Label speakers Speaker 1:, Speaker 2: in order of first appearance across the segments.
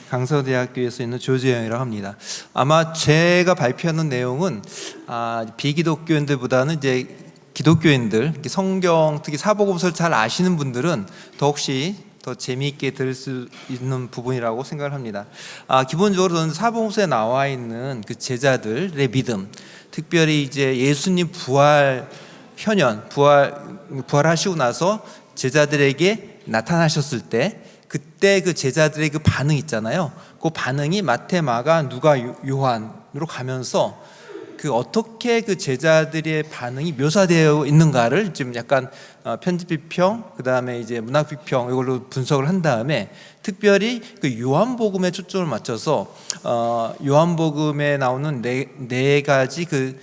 Speaker 1: 강서대학교에서 있는 조재영이라고 합니다. 아마 제가 발표하는 내용은 비기독교인들보다는 이제 기독교인들, 성경 특히 사복음서를 잘 아시는 분들은 혹시 더 재미있게 들을 수 있는 부분이라고 생각을 합니다. 기본적으로 저는 사복음서에 나와 있는 그 제자들의 믿음, 특별히 이제 예수님 부활하시고 나서 제자들에게 나타나셨을 때 그때 그 제자들의 그 반응 있잖아요. 그 반응이 마태, 마가, 누가, 요한으로 가면서 그 어떻게 그 제자들의 반응이 묘사되어 있는가를 지금 약간 편집 비평, 그 다음에 이제 문학 비평 이걸로 분석을 한 다음에 특별히 그 요한복음에 초점을 맞춰서 요한복음에 나오는 네 가지 그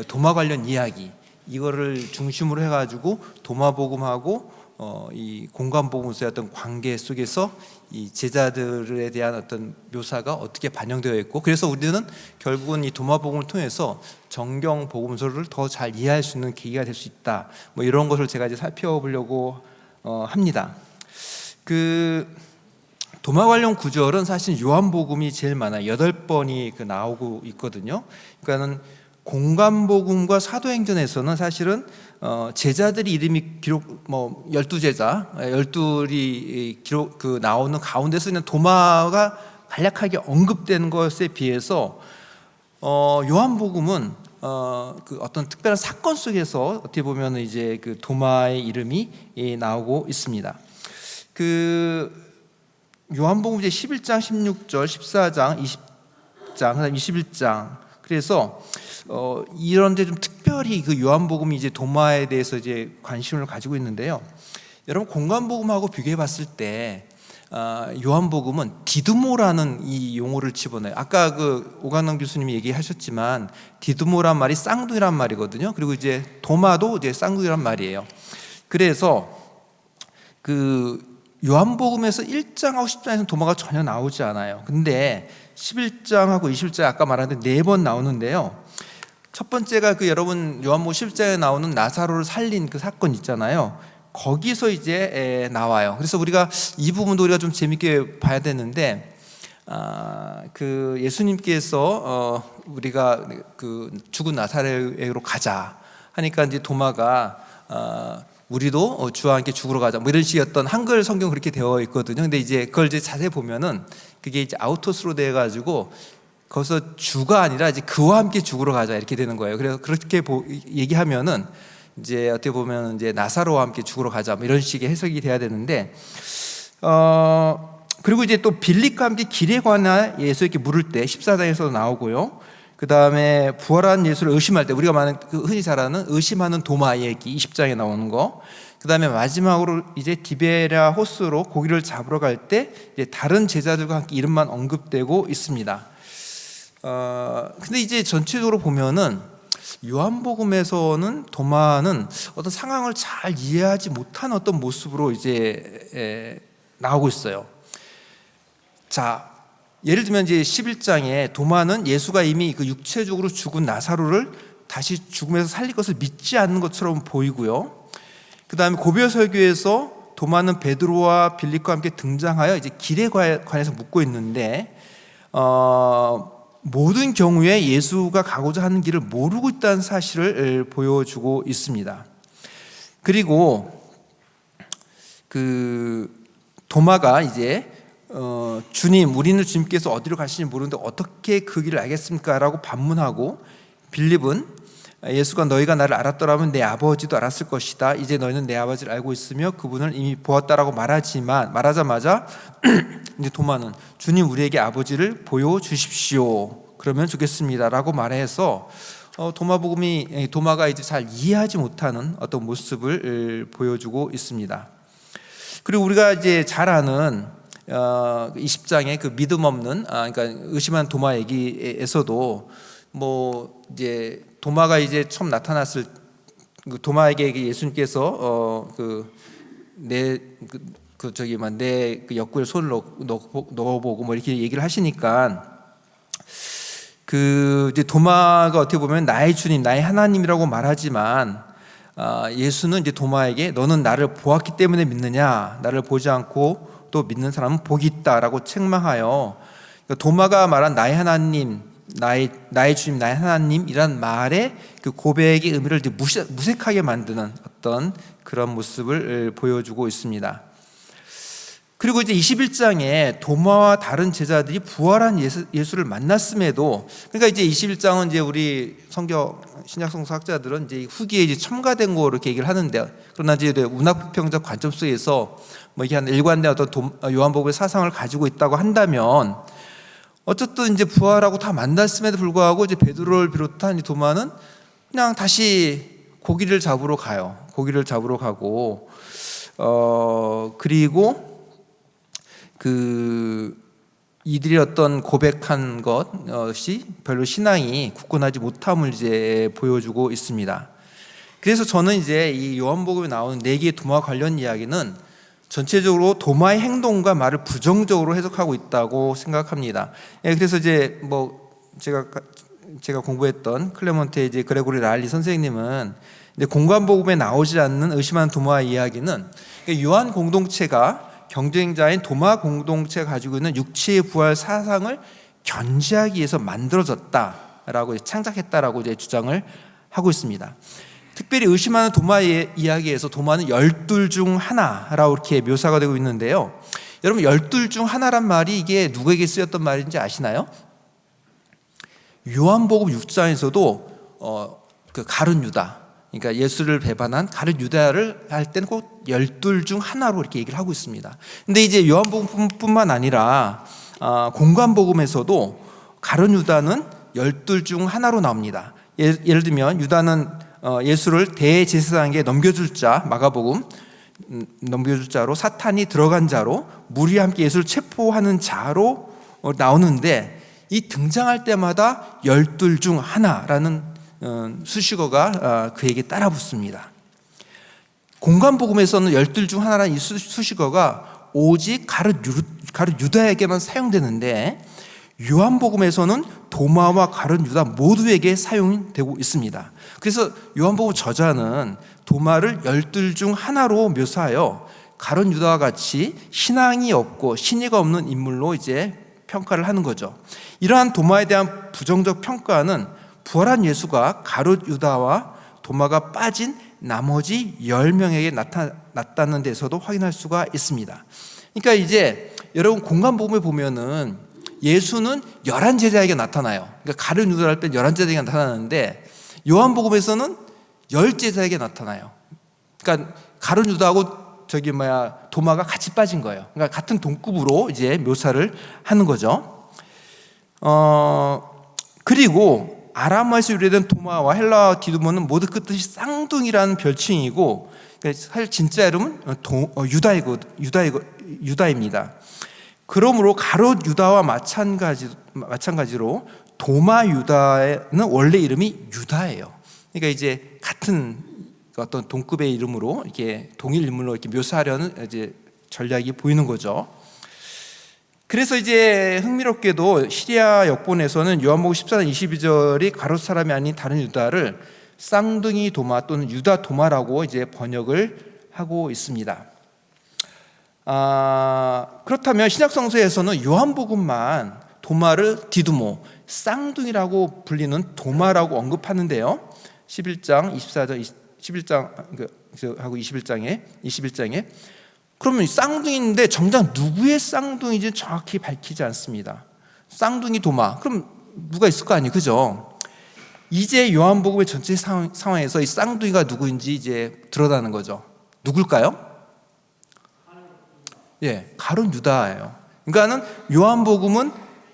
Speaker 1: 도마 관련 이야기 이거를 중심으로 해가지고 도마복음하고 이 공간복음서의 어떤 관계 속에서 이 제자들에 대한 어떤 묘사가 어떻게 반영되어 있고, 그래서 우리는 결국은 이 도마복음을 통해서 정경 복음서를 더 잘 이해할 수 있는 계기가 될 수 있다. 뭐 이런 것을 제가 이제 살펴보려고 합니다. 그 도마 관련 구절은 사실 요한복음이 제일 많아요. 8번이 나오고 있거든요. 그러니까는 공간복음과 사도행전에서는 사실은 제자들이 이름이 기록 12제자 12이 기록 나오는 가운데서 그냥 도마가 간략하게 언급되는 것에 비해서 요한복음은 그 어떤 특별한 사건 속에서 어떻게 보면 이제 그 도마의 이름이 나오고 있습니다. 그 요한복음 이제 11장, 16절, 14장, 20장, 그다음 21장. 그래서 이런 데 좀 특별히 그 요한복음이 이제 도마에 대해서 이제 관심을 가지고 있는데요. 여러분 공간복음하고 비교해 봤을 때 요한복음은 디드모라는 이 용어를 집어넣어요. 아까 그 오관남 교수님이 얘기하셨지만 디드모란 말이 쌍둥이란 말이거든요. 그리고 이제 도마도 이제 쌍둥이란 말이에요. 그래서 그 요한복음에서 1장하고 10장에서는 도마가 전혀 나오지 않아요. 근데 11장하고 20장 아까 말한 데 4번 나오는데요. 첫 번째가 그 여러분 요한복음 10장에 나오는 나사로를 살린 그 사건 있잖아요. 거기서 이제 나와요. 그래서 우리가 이 부분도 우리가 좀 재밌게 봐야 되는데 그 예수님께서 우리가 그 죽은 나사렛으로 가자 하니까 이제 도마가 우리도 주와 함께 죽으러 가자 뭐 이런 식의 어떤 한글 성경 그렇게 되어 있거든요. 근데 이제 그걸 이제 자세히 보면은 그게 이제 아우토스로 돼 가지고 거기서 주가 아니라 이제 그와 함께 죽으러 가자 이렇게 되는 거예요. 그래서 그렇게 얘기하면은 이제 어떻게 보면 이제 나사로와 함께 죽으러 가자 뭐 이런 식의 해석이 돼야 되는데 그리고 이제 또 빌립과 함께 길에 관한 예수에게 물을 때 14장에서도 나오고요. 그 다음에 부활한 예수를 의심할 때 우리가 흔히 잘 아는 의심하는 도마 얘기 20장에 나오는 거. 그 다음에 마지막으로 이제 디베랴 호수로 고기를 잡으러 갈 때 이제 다른 제자들과 함께 이름만 언급되고 있습니다. 근데 이제 전체적으로 보면은 요한복음에서는 도마는 어떤 상황을 잘 이해하지 못한 어떤 모습으로 이제 나오고 있어요. 자, 예를 들면 이제 11장에 도마는 예수가 이미 그 육체적으로 죽은 나사로를 다시 죽음에서 살릴 것을 믿지 않는 것처럼 보이고요. 그 다음에 고별설교에서 도마는 베드로와 빌립과 함께 등장하여 이제 길에 관해서 묻고 있는데 모든 경우에 예수가 가고자 하는 길을 모르고 있다는 사실을 보여주고 있습니다. 그리고 그 도마가 이제 주님, 우리는 주님께서 어디로 가시는지 모르는데 어떻게 그 길을 알겠습니까? 라고 반문하고 빌립은 예수가 너희가 나를 알았더라면 내 아버지도 알았을 것이다. 이제 너희는 내 아버지를 알고 있으며 그분을 이미 보았다라고 말하자마자 이제 도마는 주님 우리에게 아버지를 보여주십시오. 그러면 좋겠습니다라고 말해서 도마가 이제 잘 이해하지 못하는 어떤 모습을 보여주고 있습니다. 그리고 우리가 이제 잘 아는 20장의 그 믿음 없는 그러니까 의심한 도마 얘기에서도 뭐 이제 도마가 이제 처음 나타났을 도마에게 예수님께서 내 옆구리에 손을 넣어보고 뭐 이렇게 얘기를 하시니까 이제 도마가 어떻게 보면 나의 주님, 나의 하나님이라고 말하지만 예수는 이제 도마에게 너는 나를 보았기 때문에 믿느냐? 나를 보지 않고 또 믿는 사람은 복이 있다라고 책망하여 도마가 말한 나의 하나님, 나의 주님, 나의 하나님이란 말의 그 고백의 의미를 이제 무색하게 만드는 어떤 그런 모습을 보여주고 있습니다. 그리고 이제 21장에 도마와 다른 제자들이 부활한 예수를 만났음에도, 그러니까 이제 21장은 이제 우리 신약성서 학자들은 이제 후기에 이제 첨가된 거로 이렇게 얘기를 하는데, 그러나 이제 문학비평적 관점 속에서 뭐 이게 한 일관된 어떤 요한복음의 사상을 가지고 있다고 한다면, 어쨌든 이제 부활하고 다 만났음에도 불구하고 이제 베드로를 비롯한 이 도마는 그냥 다시 고기를 잡으러 가요. 고기를 잡으러 가고, 그리고 이들이 어떤 고백한 것이 별로 신앙이 굳건하지 못함을 이제 보여주고 있습니다. 그래서 저는 이제 이 요한복음에 나오는 4개의 도마 관련 이야기는 전체적으로 도마의 행동과 말을 부정적으로 해석하고 있다고 생각합니다. 그래서 이제 뭐 제가 공부했던 클레몬트의 이제 그레고리 랄리 선생님은 이제 공관복음에 나오지 않는 의심하는 도마의 이야기는 요한 공동체가 경쟁자인 도마 공동체가 가지고 있는 육체의 부활 사상을 견지하기 위해서 만들어졌다라고 창작했다라고 이제 주장을 하고 있습니다. 특별히 의심하는 도마의 이야기에서 도마는 12 중 하나라고 이렇게 묘사가 되고 있는데요. 여러분 12 중 하나란 말이 이게 누구에게 쓰였던 말인지 아시나요? 요한복음 6장에서도 그 가룟 유다, 그러니까 예수를 배반한 가룟 유다를 할 때는 꼭 12 중 하나로 이렇게 얘기를 하고 있습니다. 근데 이제 요한복음뿐만 아니라 공관복음에서도 가룟 유다는 12 중 하나로 나옵니다. 예를 들면 유다는 예수를 대제사장에게 넘겨줄 자, 마가복음 넘겨줄 자로, 사탄이 들어간 자로, 무리와 함께 예수를 체포하는 자로 나오는데, 이 등장할 때마다 12 중 하나라는 수식어가 그에게 따라 붙습니다. 공관복음에서는 12 중 하나라는 이 수식어가 오직 가룟 유다에게만 사용되는데, 요한복음에서는 도마와 가룟 유다 모두에게 사용되고 있습니다. 그래서 요한복음 저자는 도마를 12 중 하나로 묘사하여 가룟 유다와 같이 신앙이 없고 신의가 없는 인물로 이제 평가를 하는 거죠. 이러한 도마에 대한 부정적 평가는 부활한 예수가 가룟 유다와 도마가 빠진 나머지 10명에게 나타났다는 데서도 확인할 수가 있습니다. 그러니까 이제 여러분 공관복음에 보면은 예수는 11제자에게 나타나요. 그러니까 가룟 유다를 할 때 11제자에게 나타나는데, 요한복음에서는 10제자에게 나타나요. 그러니까 가룟 유다하고 도마가 같이 빠진 거예요. 그러니까 같은 동급으로 이제 묘사를 하는 거죠. 그리고 아람어에서 유래된 도마와 헬라어 디두모는 모두 그 뜻이 쌍둥이라는 별칭이고, 사실 진짜 이름은 유다입니다. 그러므로 가룟 유다와 마찬가지로 도마 유다는 원래 이름이 유다예요. 그러니까 이제 같은 어떤 동급의 이름으로 이렇게 동일 인물로 이렇게 묘사하려는 이제 전략이 보이는 거죠. 그래서 이제 흥미롭게도 시리아 역본에서는 요한복음 14장 22절이 가룟 사람이 아닌 다른 유다를 쌍둥이 도마 또는 유다 도마라고 이제 번역을 하고 있습니다. 그렇다면 신약성서에서는 요한복음만 도마를 디두모, 쌍둥이라고 불리는 도마라고 언급하는데요. 11장 24절 11장하고 21장에 그러면 쌍둥이인데 정작 누구의 쌍둥이인지 정확히 밝히지 않습니다. 쌍둥이 도마, 그럼 누가 있을 거 아니에요, 그죠? 이제 요한복음의 전체 상황에서 이 쌍둥이가 누구인지 이제 드러나는 거죠. 누굴까요? 예, 가룟 유다예요. 그러니까는 요한복음은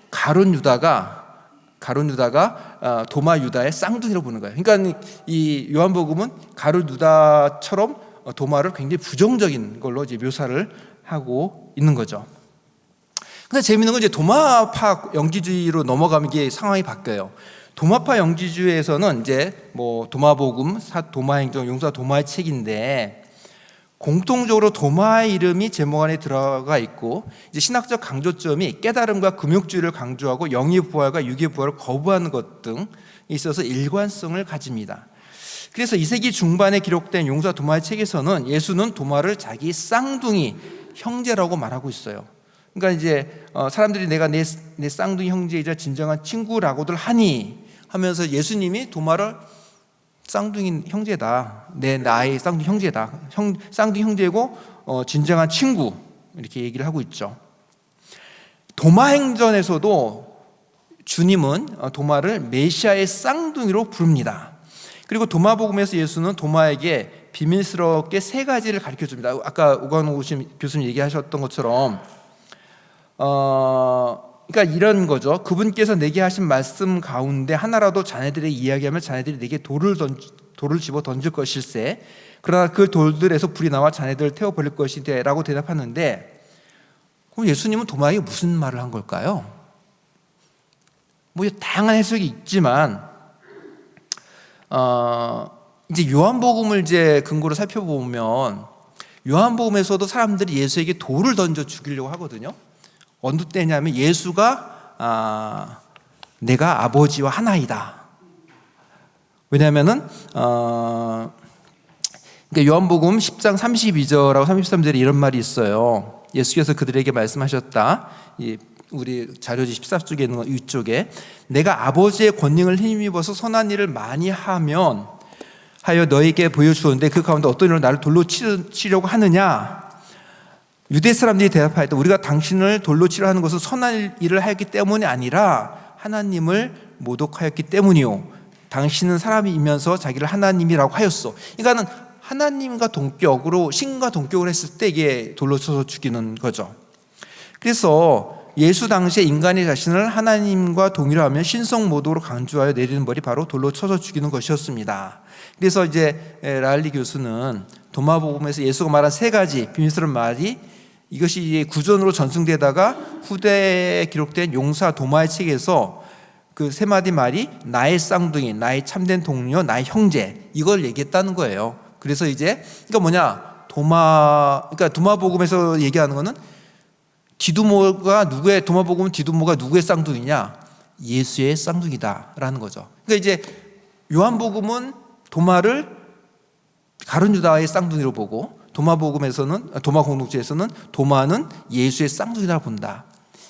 Speaker 1: 가룟 유다가 도마 유다의 쌍둥이라고 보는 거예요. 그러니까 이 요한복음은 가룟 유다처럼 도마를 굉장히 부정적인 걸로 이제 묘사를 하고 있는 거죠. 근데 재미있는 건 이제 도마파 영지주의로 넘어가면 이게 상황이 바뀌어요. 도마파 영지주의에서는 이제 뭐 도마복음, 도마행정, 용사 도마의 책인데 공통적으로 도마의 이름이 제목 안에 들어가 있고, 이제 신학적 강조점이 깨달음과 금욕주의를 강조하고 영의 부활과 육의 부활을 거부하는 것 등 있어서 일관성을 가집니다. 그래서 2세기 중반에 기록된 용사 도마의 책에서는 예수는 도마를 자기 쌍둥이 형제라고 말하고 있어요. 그러니까 이제 사람들이 내가 내 쌍둥이 형제이자 진정한 친구라고들 하니 하면서 예수님이 도마를 쌍둥이 형제다, 나의 쌍둥이 형제다, 쌍둥이 형제고 진정한 친구, 이렇게 얘기를 하고 있죠. 도마행전에서도 주님은 도마를 메시아의 쌍둥이로 부릅니다. 그리고 도마복음에서 예수는 도마에게 비밀스럽게 세 가지를 가르쳐 줍니다. 아까 오관호 교수님 얘기하셨던 것처럼 그러니까 이런 거죠. 그분께서 내게 하신 말씀 가운데 하나라도 자네들에게 이야기하면 자네들이 내게 돌을 집어 던질 것일세. 그러나 그 돌들에서 불이 나와 자네들을 태워버릴 것이되 라고 대답하는데, 그럼 예수님은 도마에게 무슨 말을 한 걸까요? 뭐 다양한 해석이 있지만 이제 요한복음을 이제 근거로 살펴보면 요한복음에서도 사람들이 예수에게 돌을 던져 죽이려고 하거든요. 어느 때냐면 예수가 내가 아버지와 하나이다. 왜냐하면은 그러니까 요한복음 10장 32절하고 33절에 이런 말이 있어요. 예수께서 그들에게 말씀하셨다. 우리 자료지 14쪽에 있는 거 위쪽에, 내가 아버지의 권능을 힘입어서 선한 일을 많이 하여 너에게 보여주었는데 그 가운데 어떤 일로 나를 돌로 치려고 하느냐? 유대 사람들이 대답하였다. 우리가 당신을 돌로 치려 하는 것은 선한 일을 하였기 때문이 아니라 하나님을 모독하였기 때문이요. 당신은 사람이면서 자기를 하나님이라고 하였어. 그러니까는 하나님과 동격으로, 신과 동격을 했을 때 이게 돌로 쳐서 죽이는 거죠. 그래서 예수 당시에 인간이 자신을 하나님과 동일로 하면 신성 모독으로 강조하여 내리는 벌이 바로 돌로 쳐서 죽이는 것이었습니다. 그래서 이제 랄리 교수는 도마복음에서 예수가 말한 세 가지 비밀스러운 말이, 이것이 구전으로 전승되다가 후대에 기록된 용사 도마의 책에서 그 세 마디 말이 나의 쌍둥이, 나의 참된 동료, 나의 형제, 이걸 얘기했다는 거예요. 그래서 이제 그러니까 뭐냐, 그러니까 도마복음에서 얘기하는 거는 도마복음은 디두모가 누구의 쌍둥이냐? 예수의 쌍둥이다라는 거죠. 그러니까 이제 요한복음은 도마를 가룟 유다의 쌍둥이로 보고, 도마 공동체에서는 도마는 예수의 쌍둥이라 본다.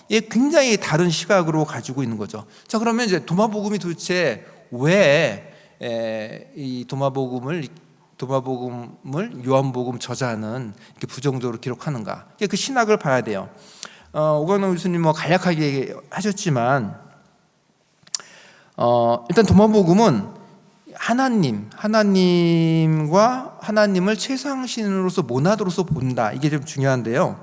Speaker 1: 이게 굉장히 다른 시각으로 가지고 있는 거죠. 자, 그러면 이제 도마복음이 도대체 왜 이 도마복음을 요한복음 저자는 이렇게 부정적으로 기록하는가? 그 신학을 봐야 돼요. 오광남 교수님 간략하게 하셨지만 일단 도마복음은 하나님과 하나님을 최상신으로서 모나드로서 본다. 이게 좀 중요한데요.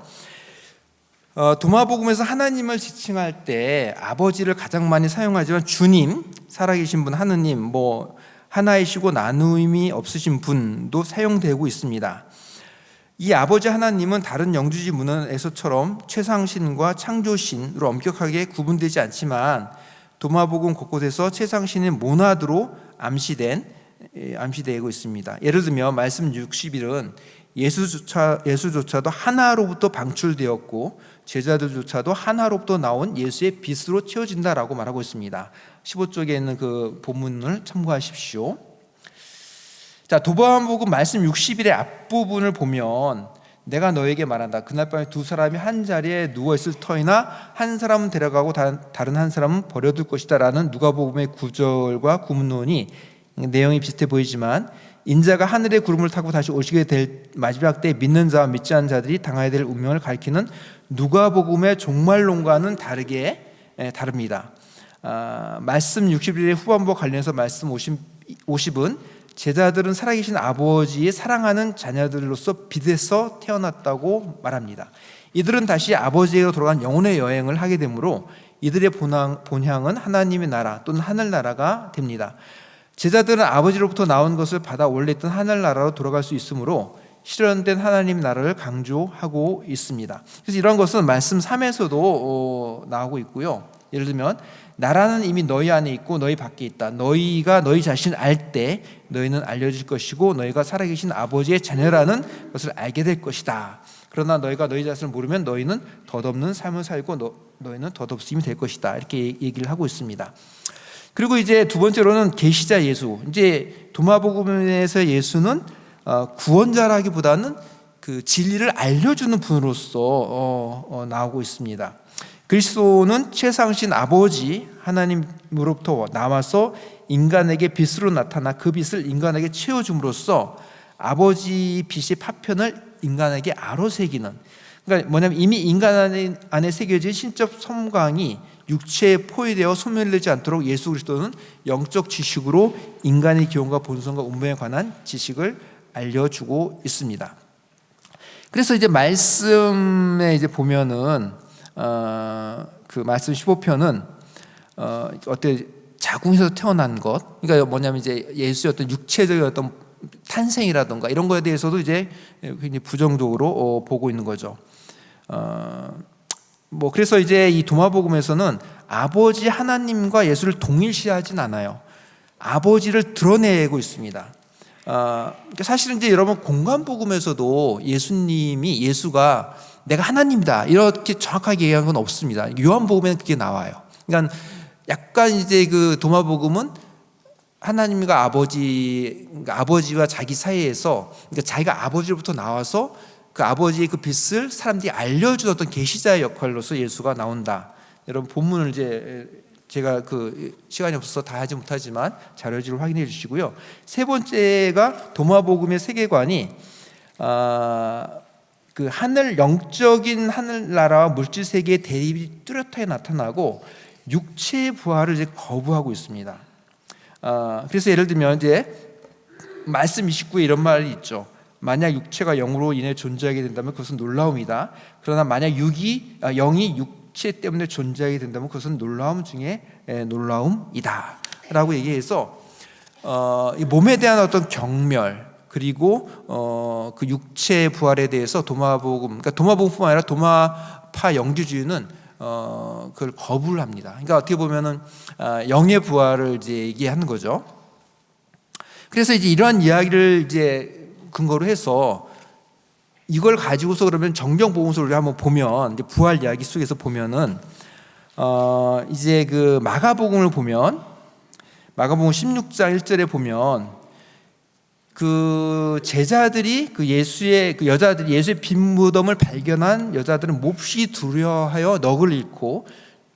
Speaker 1: 도마복음에서 하나님을 지칭할 때 아버지를 가장 많이 사용하지만 주님, 살아계신 분, 하느님, 하나이시고 나눔이 없으신 분도 사용되고 있습니다. 이 아버지 하나님은 다른 영주지 문헌에서처럼 최상신과 창조신으로 엄격하게 구분되지 않지만 도마복음 곳곳에서 최상신인 모나드로 암시되고 있습니다. 예를 들면 말씀 60일은 예수조차도 하나로부터 방출되었고 제자들조차도 하나로부터 나온 예수의 빛으로 채워진다라고 말하고 있습니다. 15쪽에 있는 그 본문을 참고하십시오. 자, 도마복음 말씀 60일의 앞부분을 보면 내가 너에게 말한다. 그날 밤에 두 사람이 한 자리에 누워있을 터이나 한 사람은 데려가고 다른 한 사람은 버려둘 것이다 라는 누가복음의 구절과 구문론이 내용이 비슷해 보이지만, 인자가 하늘의 구름을 타고 다시 오시게 될 마지막 때 믿는 자와 믿지 않는 자들이 당하게 될 운명을 가리키는 누가복음의 종말론과는 다릅니다. 말씀 60일의 후반부와 관련해서 말씀 50은 제자들은 살아계신 아버지의 사랑하는 자녀들로서 빛에서 태어났다고 말합니다. 이들은 다시 아버지에게로 돌아간 영혼의 여행을 하게 되므로 이들의 본향은 하나님의 나라 또는 하늘나라가 됩니다. 제자들은 아버지로부터 나온 것을 받아 원래 있던 하늘나라로 돌아갈 수 있으므로 실현된 하나님 나라를 강조하고 있습니다. 그래서 이런 것은 말씀 3에서도 나오고 있고요. 예를 들면 나라는 이미 너희 안에 있고 너희 밖에 있다. 너희가 너희 자신을 알 때 너희는 알려질 것이고 너희가 살아계신 아버지의 자녀라는 것을 알게 될 것이다. 그러나 너희가 너희 자신을 모르면 너희는 덧없는 삶을 살고 너희는 덧없음이 될 것이다. 이렇게 얘기를 하고 있습니다. 그리고 이제 두 번째로는 계시자 예수. 이제 도마복음에서 예수는 구원자라기보다는 그 진리를 알려주는 분으로서 나오고 있습니다. 그리스도는 최상신 아버지 하나님으로부터 나와서 인간에게 빛으로 나타나 그 빛을 인간에게 채워줌으로써 아버지 빛의 파편을 인간에게 아로새기는, 그러니까 뭐냐면 이미 인간 안에 새겨진 신적 섬광이 육체에 포위되어 소멸되지 않도록 예수 그리스도는 영적 지식으로 인간의 기원과 본성과 운명에 관한 지식을 알려주고 있습니다. 그래서 이제 말씀에 이제 보면은 그 말씀 15편은 어때 자궁에서 태어난 것, 그러니까 뭐냐면 이제 예수의 어떤 육체적인 어떤 탄생이라든가 이런 거에 대해서도 이제 굉장히 부정적으로 보고 있는 거죠. 뭐 그래서 이제 이 도마복음에서는 아버지 하나님과 예수를 동일시하진 않아요. 아버지를 드러내고 있습니다. 사실은 이제 여러분 공관복음에서도 예수가 내가 하나님이다 이렇게 정확하게 얘기한 건 없습니다. 요한복음에는 그게 나와요. 그러니까 약간 이제 그 도마복음은 하나님과 아버지와 자기 사이에서, 그러니까 자기가 아버지로부터 나와서 그 아버지의 그 빛을 사람들이 알려주던 어떤 계시자의 역할로서 예수가 나온다. 여러분 본문을 이제 제가 그 시간이 없어서 다 하지 못하지만 자료지를 확인해 주시고요. 세 번째가 도마복음의 세계관이 그 영적인 하늘나라와 물질 세계의 대립이 뚜렷하게 나타나고 육체의 부활을 이제 거부하고 있습니다. 그래서 예를 들면 이제 말씀 29에 이런 말이 있죠. 만약 육체가 영으로 인해 존재하게 된다면 그것은 놀라움이다. 그러나 만약 영이 육체 때문에 존재하게 된다면 그것은 놀라움 중에 놀라움이다 라고 얘기해서 이 몸에 대한 어떤 경멸, 그리고 그 육체의 부활에 대해서 그러니까 도마복음뿐만 아니라 도마파 영주주의는 그걸 거부를 합니다. 그러니까 어떻게 보면은 영의 부활을 이제 얘기하는 거죠. 그래서 이제 이러한 이야기를 이제 근거로 해서 이걸 가지고서 그러면 정경복음서를 한번 보면 이제 부활 이야기 속에서 보면은 이제 그 마가복음을 보면 마가복음 16장 1절에 보면 그 제자들이 그 여자들이 예수의 빈 무덤을 발견한 여자들은 몹시 두려워하여 넋을 잃고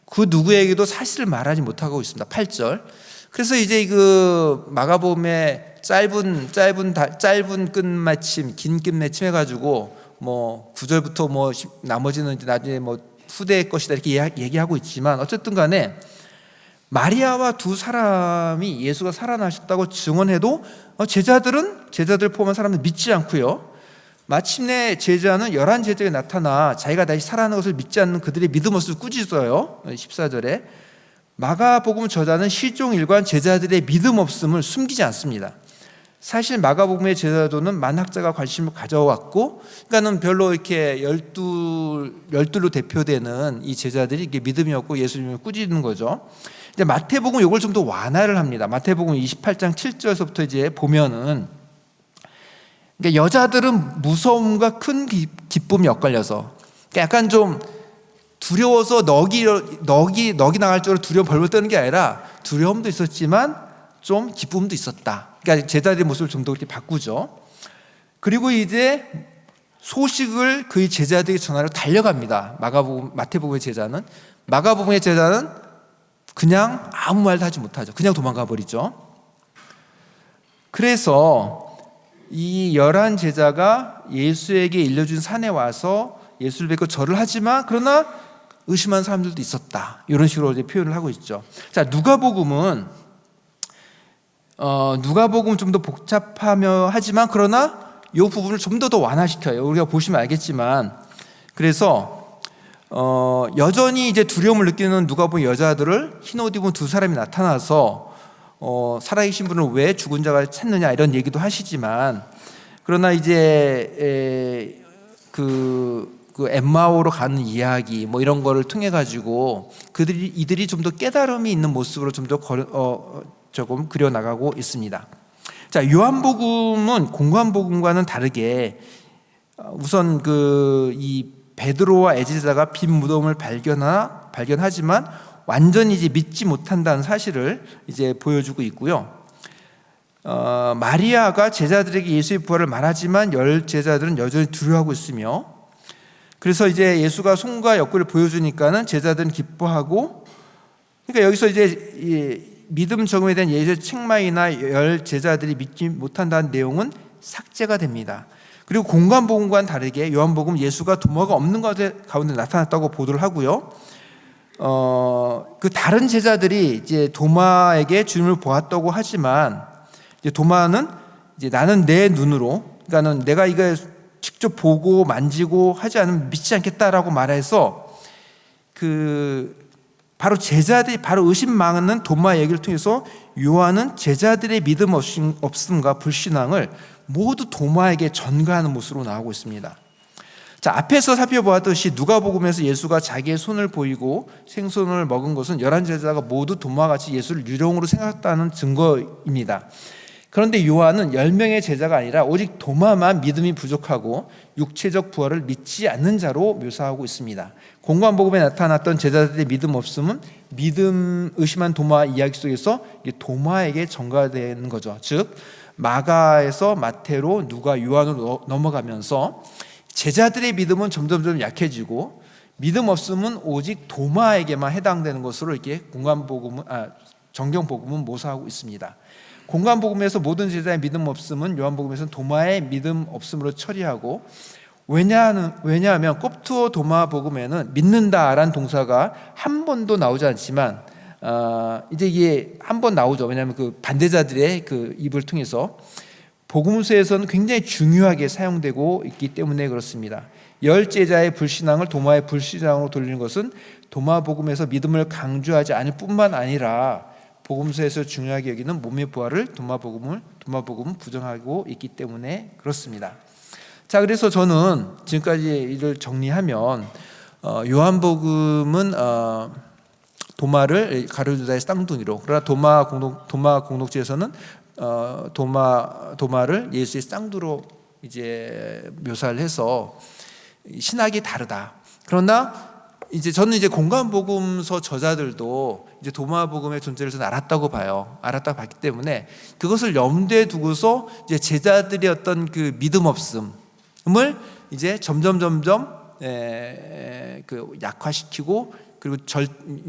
Speaker 1: 그 누구에게도 사실을 말하지 못하고 있습니다. 8절. 그래서 이제 그 마가복음의 짧은 끝맺힘, 긴 끝맺힘 해가지고 뭐 9절부터 뭐 나머지는 이제 나중에 뭐 후대의 것이다 이렇게 얘기하고 있지만 어쨌든 간에 마리아와 두 사람이 예수가 살아나셨다고 증언해도 제자들 포함한 사람은 믿지 않고요. 마침내 제자는 11제자가 나타나 자기가 다시 살아나는 것을 믿지 않는 그들의 믿음 없음을 꾸짖어요. 14절에 마가복음 저자는 시종일관 제자들의 믿음 없음을 숨기지 않습니다. 사실 마가복음의 제자도는 만학자가 관심을 가져왔고, 그러니까는 별로 이렇게 열둘로 대표되는 이 제자들이 이게 믿음이 없고 예수님을 꾸짖는 거죠. 이제 마태복음 이걸 좀 더 완화를 합니다. 마태복음 28장 7절에서부터 이제 보면은, 그러니까 여자들은 무서움과 큰 기쁨이 엇갈려서, 그러니까 약간 좀 두려워서 넋이 나갈 쪽으로 두려움 벌벌 떠는 게 아니라 두려움도 있었지만 좀 기쁨도 있었다. 그러니까 제자들의 모습을 좀 더 이렇게 바꾸죠. 그리고 이제 소식을 그의 제자들에게 전하러 달려갑니다. 마태복음의 제자는. 마가복음의 제자는 그냥 아무 말도 하지 못하죠. 그냥 도망가 버리죠. 그래서 이 11제자가 예수에게 일러준 산에 와서 예수를 뵙고 절을 하지만 그러나 의심하는 사람들도 있었다. 이런 식으로 이제 표현을 하고 있죠. 자, 누가복음은 좀 더 복잡하며 하지만 그러나 이 부분을 좀 더 완화시켜요. 우리가 보시면 알겠지만, 그래서 여전히 이제 두려움을 느끼는 누가복음 여자들을 흰 옷 입은 두 사람이 나타나서 살아계신 분을 왜 죽은 자가 찾느냐 이런 얘기도 하시지만, 그러나 이제 그 엠마오로 가는 이야기 뭐 이런 거를 통해 가지고 이들이 좀 더 깨달음이 있는 모습으로 좀 더 조금 그려 나가고 있습니다. 자, 요한복음은 공관복음과는 다르게 우선 이 베드로와 애제자가 빈 무덤을 발견하지만 완전히 이제 믿지 못한다는 사실을 이제 보여주고 있고요. 마리아가 제자들에게 예수의 부활을 말하지만 열 제자들은 여전히 두려워하고 있으며, 그래서 이제 예수가 손과 옆구리를 보여주니까는 제자들은 기뻐하고, 그러니까 여기서 이제 믿음 적용에 대한 예수의 책망이나 열 제자들이 믿지 못한다는 내용은 삭제가 됩니다. 그리고 공관복음과는 다르게 요한복음 예수가 도마가 없는 가운데 나타났다고 보도를 하고요. 그 다른 제자들이 이제 도마에게 주님을 보았다고 하지만, 이제 도마는 이제 나는 내 눈으로, 그러니까는 내가 이거 직접 보고 만지고 하지 않으면 믿지 않겠다라고 말해서 바로 제자들이 바로 의심 많은 도마 얘기를 통해서 요한은 제자들의 믿음 없음과 불신앙을 모두 도마에게 전가하는 모습으로 나오고 있습니다. 자, 앞에서 살펴보았듯이 누가복음에서 예수가 자기의 손을 보이고 생선을 먹은 것은 11제자가 모두 도마와 같이 예수를 유령으로 생각했다는 증거입니다. 그런데 요한은 10명의 제자가 아니라 오직 도마만 믿음이 부족하고 육체적 부활을 믿지 않는 자로 묘사하고 있습니다. 공관복음에 나타났던 제자들의 믿음 없음은 믿음 의심한 도마 이야기 속에서 도마에게 전가되는 거죠. 즉 마가에서 마태로 누가 요한으로 넘어가면서 제자들의 믿음은 점점 약해지고 믿음 없음은 오직 도마에게만 해당되는 것으로 이렇게 정경복음은 모사하고 있습니다. 공관복음에서 모든 제자의 믿음 없음은 요한복음에서는 도마의 믿음 없음으로 처리하고, 왜냐하면 꼽투어 도마 복음에는 믿는다라는 동사가 한 번도 나오지 않지만 이제 이게 한 번 나오죠. 왜냐하면 그 반대자들의 그 입을 통해서 복음서에서는 굉장히 중요하게 사용되고 있기 때문에 그렇습니다. 열 제자의 불신앙을 도마의 불신앙으로 돌리는 것은 도마 복음에서 믿음을 강조하지 않을 뿐만 아니라 복음서에서 중요하게 여기는 몸의 부활을 도마복음은 부정하고 있기 때문에 그렇습니다. 자, 그래서 저는 지금까지 이를 정리하면 요한복음은 도마를 가룟유다의 쌍둥이로, 그러나 도마 공동체에서는 도마를 예수의 쌍두로 이제 묘사를 해서 신학이 다르다. 그러나 저는 공관복음서 저자들도 이제 도마복음의 존재를 저는 알았다고 봤기 때문에 그것을 염두에 두고서 이제 제자들의 어떤 그 믿음 없음을 이제 점점 약화시키고, 그리고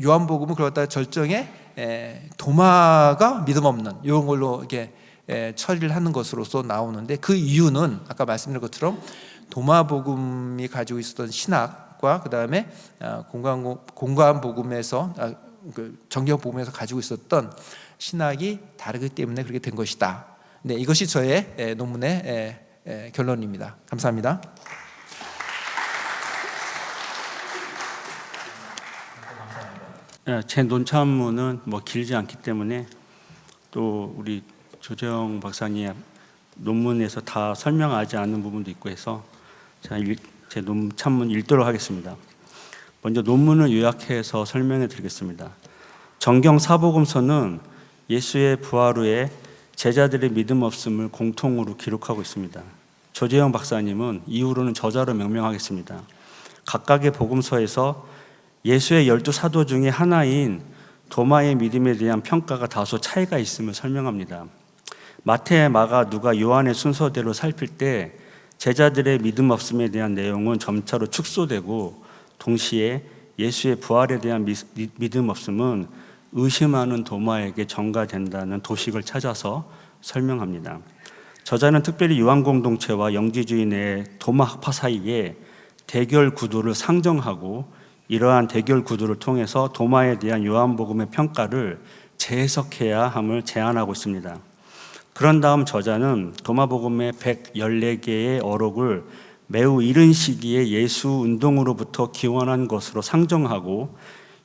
Speaker 1: 요한복음은 그러다 절정에 도마가 믿음 없는 이런 걸로 이렇게 처리를 하는 것으로서 나오는데, 그 이유는 아까 말씀드린 것처럼 도마복음이 가지고 있었던 신학과 그 다음에 공관복음에서 정경복음에서 가지고 있었던 신학이 다르기 때문에 그렇게 된 것이다. 네, 이것이 저의 논문의 결론입니다. 감사합니다.
Speaker 2: 제 논문은 길지 않기 때문에 또 우리 조재영 박사님 논문에서 다 설명하지 않는 부분도 있고 해서 제가 제 논문 읽도록 하겠습니다. 먼저 논문을 요약해서 설명해 드리겠습니다. 정경 사복음서는 예수의 부활 후에 제자들의 믿음 없음을 공통으로 기록하고 있습니다. 조재영 박사님은 이후로는 저자로 명명하겠습니다. 각각의 복음서에서 예수의 12사도 중에 하나인 도마의 믿음에 대한 평가가 다소 차이가 있음을 설명합니다. 마태, 마가, 누가, 요한의 순서대로 살필 때 제자들의 믿음 없음에 대한 내용은 점차로 축소되고, 동시에 예수의 부활에 대한 믿음 없음은 의심하는 도마에게 전가된다는 도식을 찾아서 설명합니다. 저자는 특별히 요한 공동체와 영지주의 내 도마 학파 사이에 대결 구도를 상정하고, 이러한 대결 구도를 통해서 도마에 대한 요한복음의 평가를 재해석해야 함을 제안하고 있습니다. 그런 다음 저자는 도마복음의 114개의 어록을 매우 이른 시기에 예수 운동으로부터 기원한 것으로 상정하고,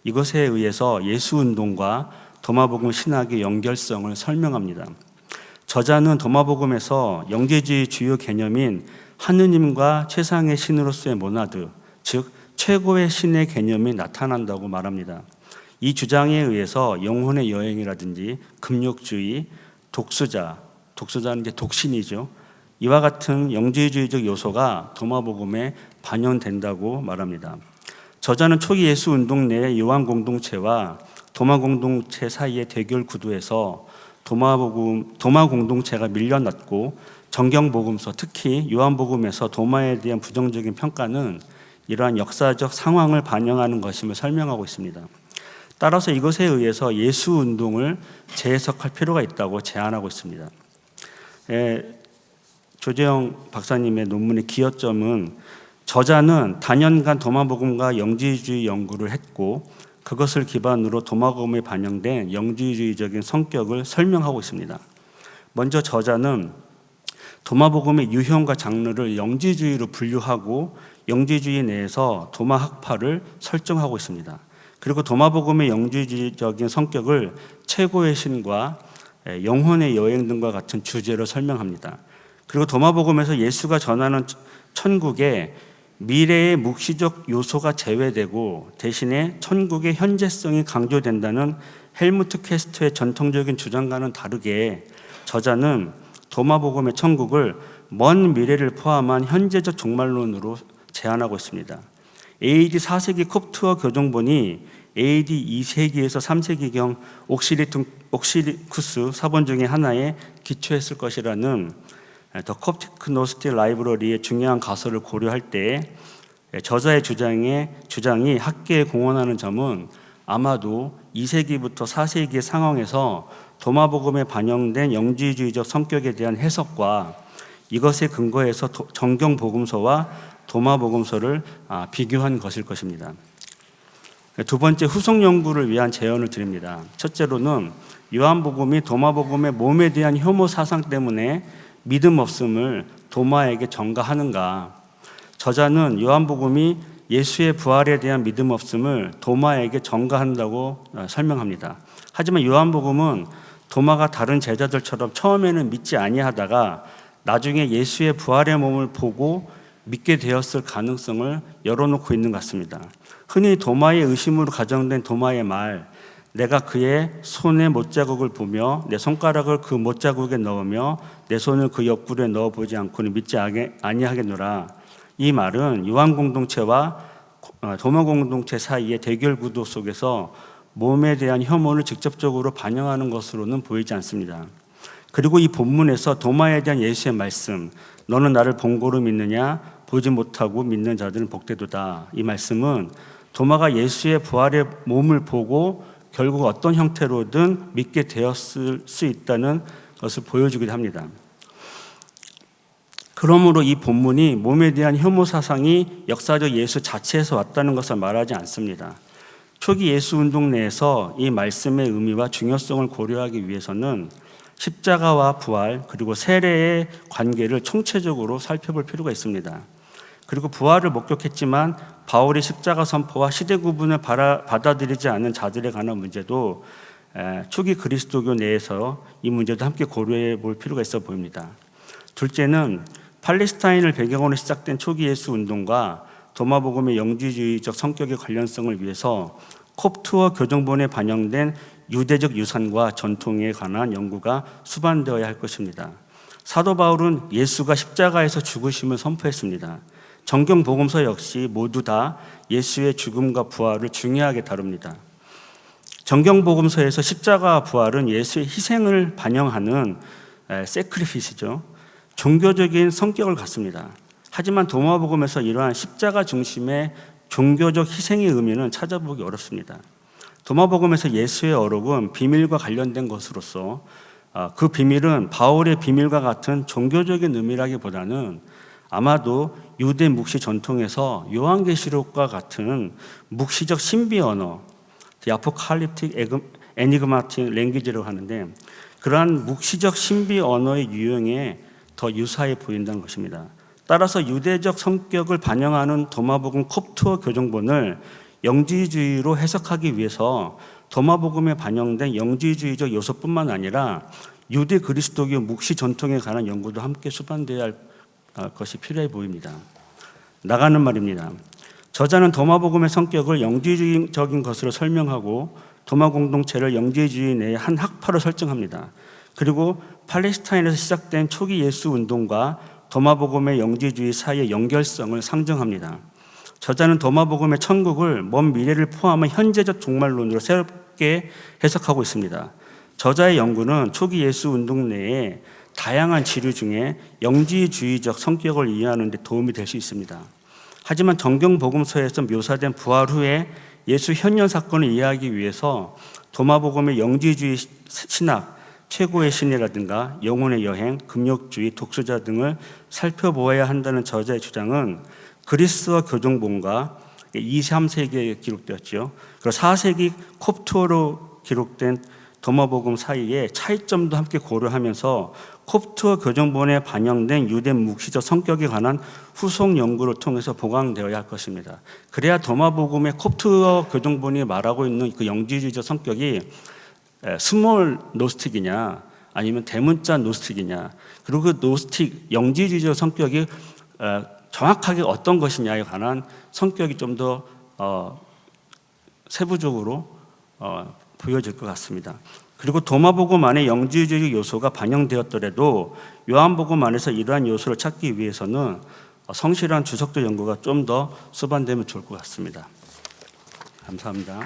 Speaker 2: 이것에 의해서 예수 운동과 도마복음 신학의 연결성을 설명합니다. 저자는 도마복음에서 영재주의 주요 개념인 하느님과 최상의 신으로서의 모나드, 최고의 신의 개념이 나타난다고 말합니다. 이 주장에 의해서 영혼의 여행이라든지 금욕주의, 독수자는 이제 독신이죠. 이와 같은 영지주의적 요소가 도마복음에 반영된다고 말합니다. 저자는 초기 예수 운동 내의 요한 공동체와 도마 공동체 사이의 대결 구도에서 도마 공동체가 밀려났고 정경복음서, 특히 요한복음에서 도마에 대한 부정적인 평가는 이러한 역사적 상황을 반영하는 것임을 설명하고 있습니다. 따라서 이것에 의해서 예수 운동을 재해석할 필요가 있다고 제안하고 있습니다. 조재영 박사님의 논문의 기여점은 저자는 단연간 도마복음과 영지주의 연구를 했고 그것을 기반으로 도마복음에 반영된 영지주의적인 성격을 설명하고 있습니다. 먼저 저자는 도마복음의 유형과 장르를 영지주의로 분류하고 영지주의 내에서 도마학파를 설정하고 있습니다. 그리고 도마복음의 영지주의적인 성격을 최고의 신과 영혼의 여행 등과 같은 주제로 설명합니다. 그리고 도마복음에서 예수가 전하는 천국에 미래의 묵시적 요소가 제외되고 대신에 천국의 현재성이 강조된다는 헬무트 캐스터의 전통적인 주장과는 다르게 저자는 도마복음의 천국을 먼 미래를 포함한 현재적 종말론으로 제안하고 있습니다. AD 4세기 콥트어 교정본이 AD 2세기에서 3세기경 옥시리쿠스 사본 중에 하나에 기초했을 것이라는 더 콥틱 노스틱 라이브러리의 중요한 가설을 고려할 때 저자의 주장이 학계에 공헌하는 점은 아마도 2세기부터 4세기의 상황에서 도마복음에 반영된 영지주의적 성격에 대한 해석과 이것에 근거해서 정경복음서와 도마복음서를 비교한 것일 것입니다. 두 번째, 후속 연구를 위한 제언을 드립니다. 첫째로는 요한복음이 도마복음의 몸에 대한 혐오 사상 때문에 믿음 없음을 도마에게 전가하는가? 저자는 요한복음이 예수의 부활에 대한 믿음 없음을 도마에게 전가한다고 설명합니다. 하지만 요한복음은 도마가 다른 제자들처럼 처음에는 믿지 아니하다가 나중에 예수의 부활의 몸을 보고 믿게 되었을 가능성을 열어놓고 있는 것 같습니다. 흔히 도마의 의심으로 가정된 도마의 말, 내가 그의 손의 못자국을 보며 내 손가락을 그 못자국에 넣으며 내 손을 그 옆구리에 넣어보지 않고는 믿지 아니하겠노라. 이 말은 요한 공동체와 도마 공동체 사이의 대결 구도 속에서 몸에 대한 혐오를 직접적으로 반영하는 것으로는 보이지 않습니다. 그리고 이 본문에서 도마에 대한 예수의 말씀, 너는 나를 본고로 믿느냐? 보지 못하고 믿는 자들은 복되도다. 이 말씀은 도마가 예수의 부활의 몸을 보고 결국 어떤 형태로든 믿게 되었을 수 있다는 것을 보여주기도 합니다. 그러므로 이 본문이 몸에 대한 혐오 사상이 역사적 예수 자체에서 왔다는 것을 말하지 않습니다. 초기 예수 운동 내에서 이 말씀의 의미와 중요성을 고려하기 위해서는 십자가와 부활 그리고 세례의 관계를 총체적으로 살펴볼 필요가 있습니다. 그리고 부활을 목격했지만 바울의 십자가 선포와 시대 구분을 받아들이지 않은 자들에 관한 문제도 초기 그리스도교 내에서 이 문제도 함께 고려해 볼 필요가 있어 보입니다. 둘째는 팔레스타인을 배경으로 시작된 초기 예수 운동과 도마복음의 영지주의적 성격의 관련성을 위해서 콥트어 교정본에 반영된 유대적 유산과 전통에 관한 연구가 수반되어야 할 것입니다. 사도 바울은 예수가 십자가에서 죽으심을 선포했습니다. 정경복음서 역시 모두 다 예수의 죽음과 부활을 중요하게 다룹니다. 정경복음서에서 십자가와 부활은 예수의 희생을 반영하는 세크리피스죠. 종교적인 성격을 갖습니다. 하지만 도마복음에서 이러한 십자가 중심의 종교적 희생의 의미는 찾아보기 어렵습니다. 도마복음에서 예수의 어록은 비밀과 관련된 것으로서 그 비밀은 바울의 비밀과 같은 종교적인 의미라기보다는 아마도 유대 묵시 전통에서 요한계시록과 같은 묵시적 신비 언어, 아포칼립틱 애니그마틱 랭귀지라고 하는데 그러한 묵시적 신비 언어의 유형에 더 유사해 보인다는 것입니다. 따라서 유대적 성격을 반영하는 도마복음 콥트어 교정본을 영지주의로 해석하기 위해서 도마복음에 반영된 영지주의적 요소뿐만 아니라 유대 그리스도교 묵시 전통에 관한 연구도 함께 수반되어야 할 것이 필요해 보입니다. 나가는 말입니다. 저자는 도마복음의 성격을 영지주의적인 것으로 설명하고 도마 공동체를 영지주의 내의 한 학파로 설정합니다. 그리고 팔레스타인에서 시작된 초기 예수 운동과 도마복음의 영지주의 사이의 연결성을 상정합니다. 저자는 도마복음의 천국을 먼 미래를 포함한 현재적 종말론으로 새롭게 해석하고 있습니다. 저자의 연구는 초기 예수 운동 내에 다양한 지류 중에 영지주의적 성격을 이해하는 데 도움이 될 수 있습니다. 하지만 정경 복음서에서 묘사된 부활 후에 예수 현현 사건을 이해하기 위해서 도마복음의 영지주의 신학, 최고의 신이라든가 영혼의 여행, 금욕주의, 독수자 등을 살펴보아야 한다는 저자의 주장은 그리스어 교정본과 2, 3세기에 기록되었죠. 그리고 4세기 콥트어로 기록된 도마복음 사이에 차이점도 함께 고려하면서 콥트어 교정본에 반영된 유대 묵시적 성격에 관한 후속 연구를 통해서 보강되어야 할 것입니다. 그래야 도마복음의 콥트어 교정본이 말하고 있는 그 영지주의적 성격이 스몰 노스틱이냐 아니면 대문자 노스틱이냐, 그리고 그 노스틱 영지주의적 성격이 정확하게 어떤 것이냐에 관한 성격이 좀 더 세부적으로 보여질 것 같습니다. 그리고 도마복음 안에 영지주의 요소가 반영되었더라도 요한복음 안에서 이러한 요소를 찾기 위해서는 성실한 주석적 연구가 좀 더 수반되면 좋을 것 같습니다. 감사합니다.